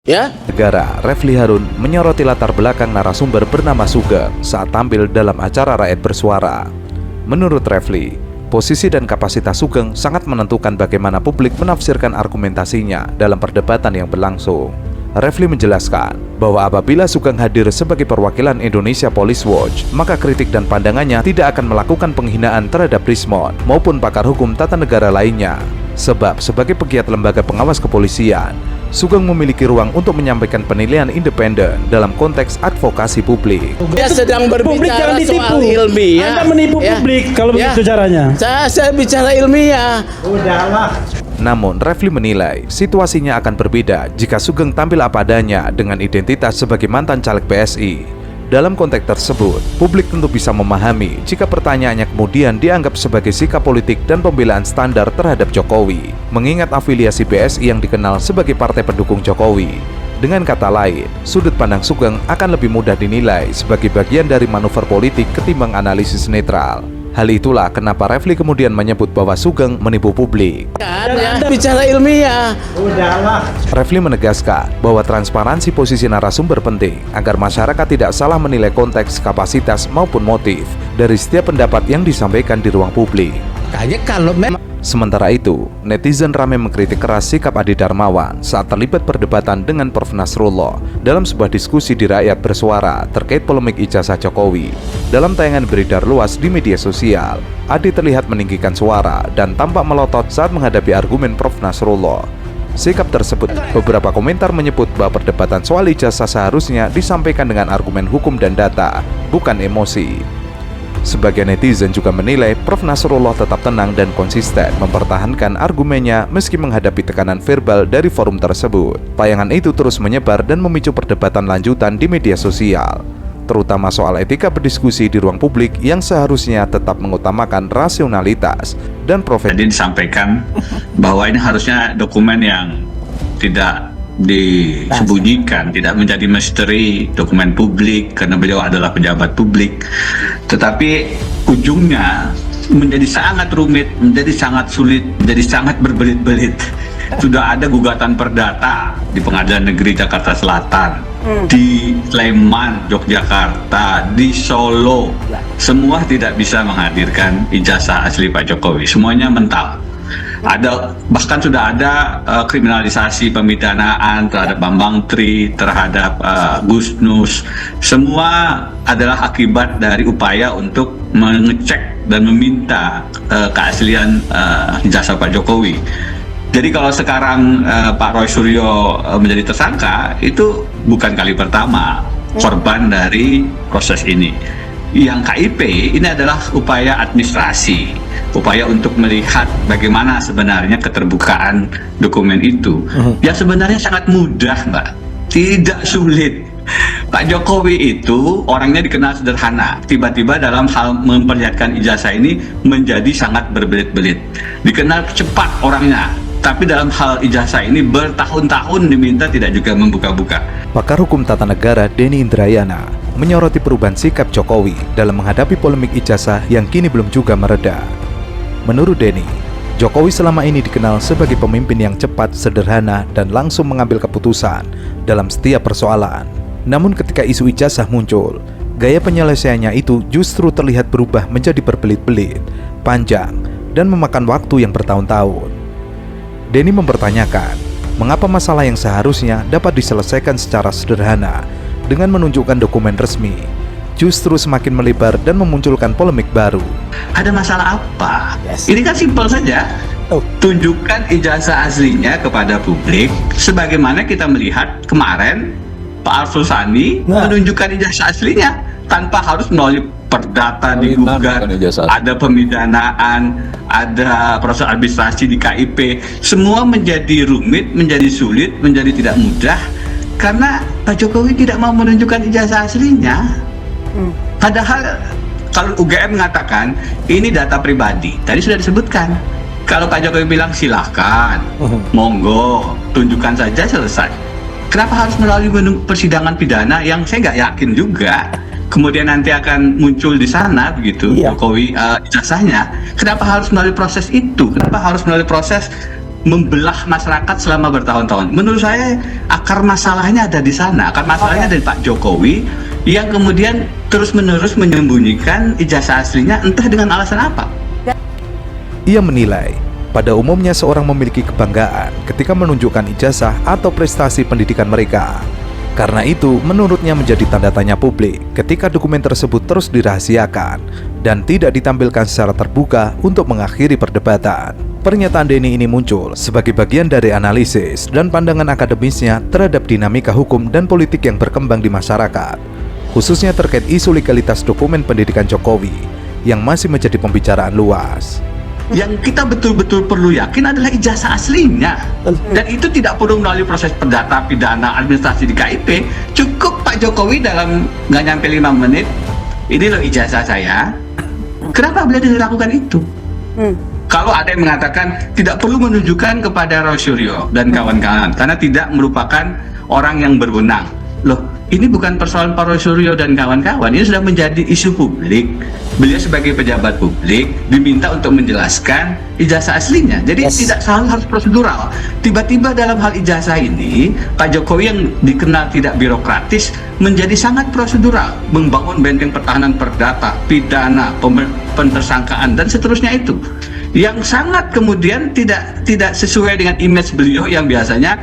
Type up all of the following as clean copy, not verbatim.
Ya, Negara Refli Harun menyoroti latar belakang narasumber bernama Sugeng saat tampil dalam acara Rakyat Bersuara. Menurut Refli, posisi dan kapasitas Sugeng sangat menentukan bagaimana publik menafsirkan argumentasinya dalam perdebatan yang berlangsung. Refli menjelaskan bahwa apabila Sugeng hadir sebagai perwakilan Indonesia Police Watch, maka kritik dan pandangannya tidak akan melakukan penghinaan terhadap Rismon maupun pakar hukum tata negara lainnya. Sebab sebagai pegiat lembaga pengawas kepolisian, Sugeng memiliki ruang untuk menyampaikan penilaian independen dalam konteks advokasi publik. dia sedang Publik berbicara jangan ditipu. soal ilmiah. Anda menipu Ya. publik kalau Ya. begitu caranya. Saya bicara ilmiah. Namun, Refli menilai situasinya akan berbeda jika Sugeng tampil apa adanya dengan identitas sebagai mantan caleg PSI. Dalam konteks tersebut, publik tentu bisa memahami jika pertanyaannya kemudian dianggap sebagai sikap politik dan pembelaan standar terhadap Jokowi, mengingat afiliasi PSI yang dikenal sebagai partai pendukung Jokowi. Dengan kata lain, sudut pandang Sugeng akan lebih mudah dinilai sebagai bagian dari manuver politik ketimbang analisis netral. Hal itulah kenapa Refli kemudian menyebut bahwa Sugeng menipu publik. Anda bicara ilmiah. Refli menegaskan bahwa transparansi posisi narasumber penting agar masyarakat tidak salah menilai konteks, kapasitas, maupun motif dari setiap pendapat yang disampaikan di ruang publik. Kayaknya kalau memang Sementara itu, netizen ramai mengkritik keras sikap Adi Darmawan saat terlibat perdebatan dengan Prof. Nasrullah dalam sebuah diskusi di Rakyat Bersuara terkait polemik ijazah Jokowi. Dalam tayangan beredar luas di media sosial, Adi terlihat meninggikan suara dan tampak melotot saat menghadapi argumen Prof. Nasrullah. Sikap tersebut, beberapa komentar menyebut bahwa perdebatan soal ijazah seharusnya disampaikan dengan argumen hukum dan data, bukan emosi. Sebagian netizen juga menilai Prof. Nasrullah tetap tenang dan konsisten mempertahankan argumennya meski menghadapi tekanan verbal dari forum tersebut. Tayangan itu terus menyebar dan memicu perdebatan lanjutan di media sosial, terutama soal etika berdiskusi di ruang publik yang seharusnya tetap mengutamakan rasionalitas dan profesionalitas. Jadi disampaikan bahwa ini harusnya dokumen yang tidak disembunyikan, tidak menjadi misteri, dokumen publik karena beliau adalah pejabat publik. Tetapi ujungnya menjadi sangat rumit, menjadi sangat sulit, menjadi sangat berbelit-belit. Sudah ada gugatan perdata di Pengadilan Negeri Jakarta Selatan, di Sleman, Yogyakarta, di Solo. Semua tidak bisa menghadirkan ijazah asli Pak Jokowi. Semuanya mental. Bahkan sudah ada kriminalisasi pemidanaan terhadap Bambang Tri, terhadap Gus Nus. Semua adalah akibat dari upaya untuk mengecek dan meminta keaslian ijazah Pak Jokowi. Jadi kalau sekarang Pak Roy Suryo menjadi tersangka, itu bukan kali pertama korban dari proses ini. Yang KIP ini adalah upaya administrasi, upaya untuk melihat bagaimana sebenarnya keterbukaan dokumen itu. Yang sebenarnya sangat mudah, Mbak, tidak sulit. Pak Jokowi itu orangnya dikenal sederhana, tiba-tiba dalam hal memperlihatkan ijazah ini menjadi sangat berbelit-belit. Dikenal cepat orangnya, tapi dalam hal ijazah ini bertahun-tahun diminta tidak juga membuka-buka. Pakar hukum tata negara Denny Indrayana menyoroti perubahan sikap Jokowi dalam menghadapi polemik ijazah yang kini belum juga mereda. Menurut Denny, Jokowi selama ini dikenal sebagai pemimpin yang cepat, sederhana, dan langsung mengambil keputusan dalam setiap persoalan. Namun ketika isu ijazah muncul, gaya penyelesaiannya itu justru terlihat berubah menjadi berbelit-belit, panjang, dan memakan waktu yang bertahun-tahun. Denny mempertanyakan, mengapa masalah yang seharusnya dapat diselesaikan secara sederhana dengan menunjukkan dokumen resmi justru semakin melebar dan memunculkan polemik baru. Ada masalah apa? Ini kan simpel saja. Tunjukkan ijazah aslinya kepada publik, sebagaimana kita melihat kemarin Pak Arsul Sani menunjukkan ijazah aslinya tanpa harus melalui perdata digugat, ada pemidanaan, ada proses administrasi di KIP. Semua menjadi rumit, menjadi sulit, menjadi tidak mudah karena Pak Jokowi tidak mau menunjukkan ijazah aslinya. Padahal kalau UGM mengatakan ini data pribadi, tadi sudah disebutkan. Kalau Pak Jokowi bilang silahkan, monggo, tunjukkan saja, selesai. Kenapa harus melalui persidangan pidana yang saya nggak yakin juga kemudian nanti akan muncul di sana begitu Jokowi ijazahnya? Kenapa harus melalui proses itu? Kenapa harus melalui proses membelah masyarakat selama bertahun-tahun. Menurut saya akar masalahnya ada di sana. Akar masalahnya dari Pak Jokowi yang kemudian terus-menerus menyembunyikan ijazah aslinya, entah dengan alasan apa. Ia menilai, pada umumnya seorang memiliki kebanggaan ketika menunjukkan ijazah atau prestasi pendidikan mereka. Karena itu, menurutnya menjadi tanda tanya publik ketika dokumen tersebut terus dirahasiakan dan tidak ditampilkan secara terbuka untuk mengakhiri perdebatan. Pernyataan Denny ini muncul sebagai bagian dari analisis dan pandangan akademisnya terhadap dinamika hukum dan politik yang berkembang di masyarakat, khususnya terkait isu legalitas dokumen pendidikan Jokowi yang masih menjadi pembicaraan luas. Yang kita betul-betul perlu yakin adalah ijazah aslinya, dan itu tidak perlu melalui proses perdata, pidana, administrasi di KIP. Cukup Pak Jokowi dalam nggak nyampe 5 menit, ini loh ijazah saya. Kenapa beliau dilakukan itu? Kalau ada yang mengatakan tidak perlu menunjukkan kepada Roy Suryo dan kawan-kawan karena tidak merupakan orang yang berwenang. Loh, ini bukan persoalan Pak Roy Suryo dan kawan-kawan, ini sudah menjadi isu publik. Beliau sebagai pejabat publik diminta untuk menjelaskan ijazah aslinya. Jadi tidak selalu harus prosedural. Tiba-tiba dalam hal ijazah ini, Pak Jokowi yang dikenal tidak birokratis menjadi sangat prosedural, membangun benteng pertahanan perdata, pidana, pentersangkaan dan seterusnya itu. Yang sangat kemudian tidak sesuai dengan image beliau yang biasanya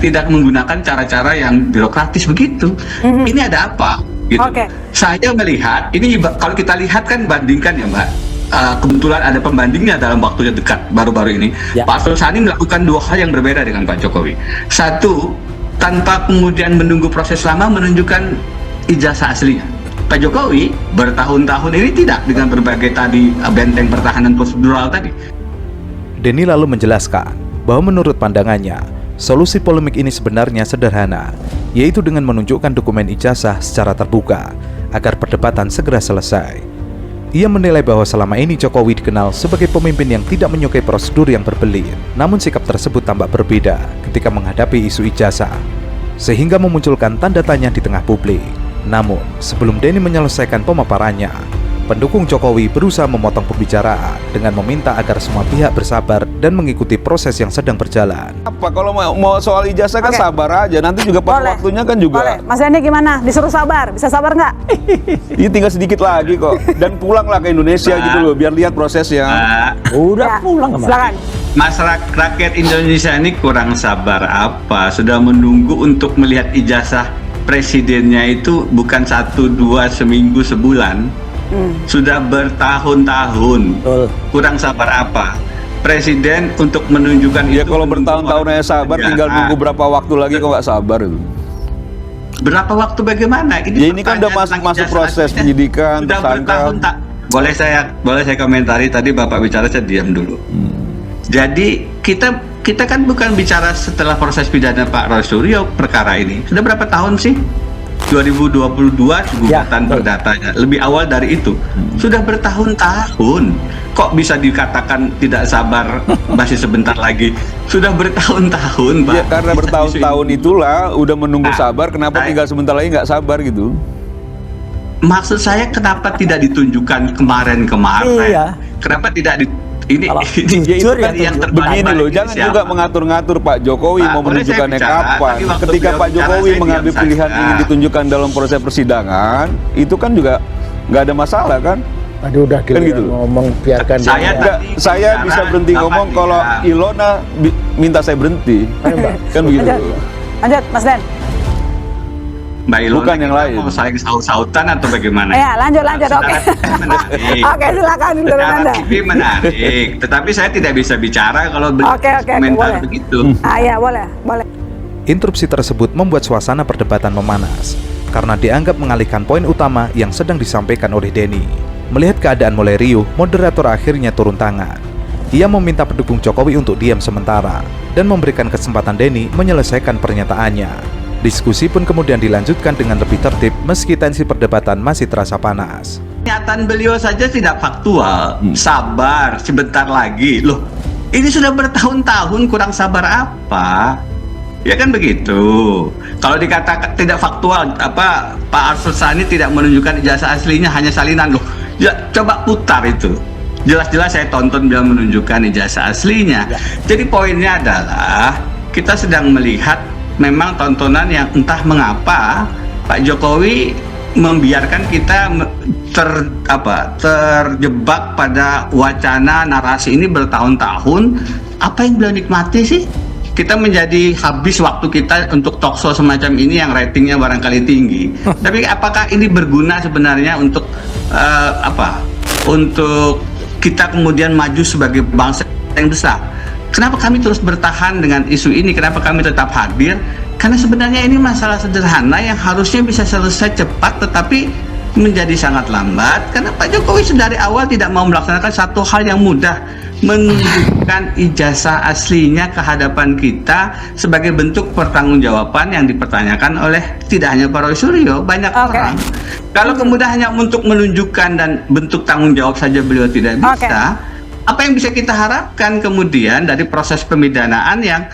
tidak menggunakan cara-cara yang birokratis begitu. Ini ada apa? Gitu. Saya melihat ini kalau kita lihat kan bandingkan ya Mbak. Kebetulan ada pembandingnya dalam waktu yang dekat baru-baru ini. Pak Arsul Sani melakukan 2 hal yang berbeda dengan Pak Jokowi. Satu, tanpa kemudian menunggu proses lama menunjukkan ijazah aslinya. Pak Jokowi bertahun-tahun ini tidak dengan berbagai tadi benteng pertahanan prosedural tadi. Denny lalu menjelaskan bahwa menurut pandangannya, solusi polemik ini sebenarnya sederhana, yaitu dengan menunjukkan dokumen ijazah secara terbuka agar perdebatan segera selesai. Ia menilai bahwa selama ini Jokowi dikenal sebagai pemimpin yang tidak menyukai prosedur yang berbelit, namun sikap tersebut tampak berbeda ketika menghadapi isu ijazah, sehingga memunculkan tanda tanya di tengah publik. Namun, sebelum Denny menyelesaikan pemaparannya, pendukung Jokowi berusaha memotong pembicaraan dengan meminta agar semua pihak bersabar dan mengikuti proses yang sedang berjalan. Apa kalau mau soal ijazah kan sabar aja, nanti juga pada waktunya kan juga. Boleh. Mas Denny gimana? Disuruh sabar, bisa sabar nggak? Ini tinggal sedikit lagi kok, dan pulanglah ke Indonesia gitu loh, biar lihat prosesnya. Udah pulang kemana? Silakan. Masyarakat rakyat Indonesia ini kurang sabar apa? Sudah menunggu untuk melihat ijazah presidennya itu bukan 1, 2, seminggu, sebulan. Sudah bertahun-tahun. Kurang sabar apa? Presiden untuk menunjukkan Ya itu. kalau bertahun-tahun aja sabar, tinggal nunggu berapa waktu lagi kok nggak sabar itu. Berapa waktu bagaimana? Ya ini kan udah masuk proses penyidikan, sudah tersangka. bertahun tak. Boleh saya komentari tadi Bapak bicara, saya diam dulu. Jadi kita kan bukan bicara setelah proses pidana Pak Roy Suryo perkara ini. Sudah berapa tahun sih? 2022 gugatan perdatanya. Lebih awal dari itu. Sudah bertahun-tahun. Kok bisa dikatakan tidak sabar masih sebentar lagi? Sudah bertahun-tahun, Pak. Ya karena bertahun-tahun itulah udah menunggu sabar, kenapa tinggal sebentar lagi nggak sabar gitu? Maksud saya kenapa tidak ditunjukkan kemarin-kemarin? Iya. Kenapa tidak ini jujur kan yang Begini loh, jangan juga mengatur-ngatur Pak Jokowi mau menunjukkannya kapan. Ketika Pak Jokowi mengambil pilihan ingin ditunjukkan dalam proses persidangan, itu kan juga nggak ada masalah kan? Aduh, udah Kan gitu. ngomong, biarkan Saya bisa berhenti ngomong kalau Ilona minta saya berhenti. Kan begitu. Lanjut, Mas Den. Mbak Ilona, Bukan yang lain. mau saling saut-sautan atau bagaimana? Ya, lanjut. Oke. Menarik. Oke, silakan dulu Secara Anda. TV menarik, tetapi saya tidak bisa bicara kalau Oke, komentar boleh. begitu. Ya, boleh. Interupsi tersebut membuat suasana perdebatan memanas karena dianggap mengalihkan poin utama yang sedang disampaikan oleh Denny. Melihat keadaan mulai riuh, moderator akhirnya turun tangan. Ia meminta pendukung Jokowi untuk diam sementara dan memberikan kesempatan Denny menyelesaikan pernyataannya. Diskusi pun kemudian dilanjutkan dengan lebih tertib meski tensi perdebatan masih terasa panas. Pernyataan beliau saja tidak faktual. Sabar, sebentar lagi. Loh, ini sudah bertahun-tahun, kurang sabar apa? Ya kan begitu. Kalau dikatakan tidak faktual, Pak Arsul Sani tidak menunjukkan ijazah aslinya, hanya salinan. Loh, ya coba putar itu. jelas-jelas saya tonton beliau menunjukkan ijazah aslinya. Jadi poinnya adalah kita sedang melihat memang tontonan yang entah mengapa Pak Jokowi membiarkan kita terjebak pada wacana narasi ini bertahun-tahun. Apa yang beliau nikmati sih? Kita menjadi habis waktu kita untuk talkshow semacam ini yang ratingnya barangkali tinggi. Tapi apakah ini berguna sebenarnya untuk untuk kita kemudian maju sebagai bangsa yang besar? Kenapa kami terus bertahan dengan isu ini? Kenapa kami tetap hadir? Karena sebenarnya ini masalah sederhana yang harusnya bisa selesai cepat, tetapi menjadi sangat lambat karena Pak Jokowi dari awal tidak mau melaksanakan satu hal yang mudah, menunjukkan ijazah aslinya ke hadapan kita sebagai bentuk pertanggungjawaban yang dipertanyakan oleh tidak hanya Pak Roy Suryo, banyak orang. Kalau kemudian hanya untuk menunjukkan dan bentuk tanggung jawab saja beliau tidak bisa, apa yang bisa kita harapkan kemudian dari proses pemidanaan yang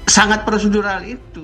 sangat prosedural itu?